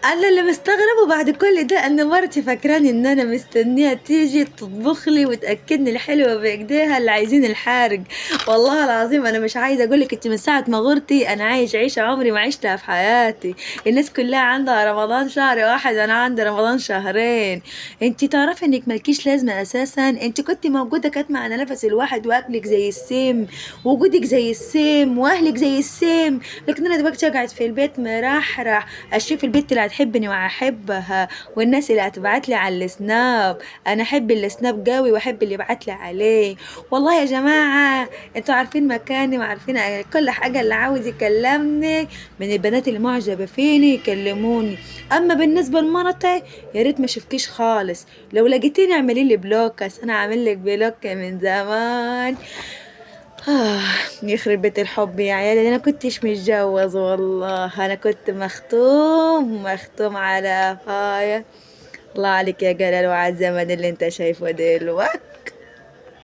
انا اللي مستغربه بعد كل ده ان مرتي فاكراني ان انا مستنيه تيجي تطبخ لي وتاكدني الحلوه بايديها اللي عايزين الحارج. والله العظيم انا مش عايزه اقول لك، انت من ساعه ما غرتي انا عايش عيشه عمري ما عشتها في حياتي. الناس كلها عندها رمضان شهر واحد وانا عندي رمضان شهرين. انت تعرفي انك مالكيش لازمه اساسا، انت كنت موجوده كانت معنا نفس الواحد واكلك زي السيم ووجودك زي السيم واهلك زي السيم. لكن انا دلوقتي قاعد في البيت مرحرح، اشوف البنت اللي هتحبني واحبها، والناس اللي هتبعت لي على السناب. انا احب السناب قوي واحب اللي يبعت لي عليه. والله يا جماعه انتوا عارفين مكاني وعارفين كل حاجه، اللي عاوز يكلمني من البنات اللي معجبه فيني يكلموني. اما بالنسبه لمرتي يا ريت ما اشوفكيش خالص، لو لقيتيني اعملي لي بلوك، أصل انا عامل لك بلوك من زمان. آه، يخرب بيت الحب يا عيالي، ده انا كنتش متجوز والله، انا كنت مختوم على هاي. الله عليك يا جلال وعلى الزمن اللي انت شايفه دلوقتي.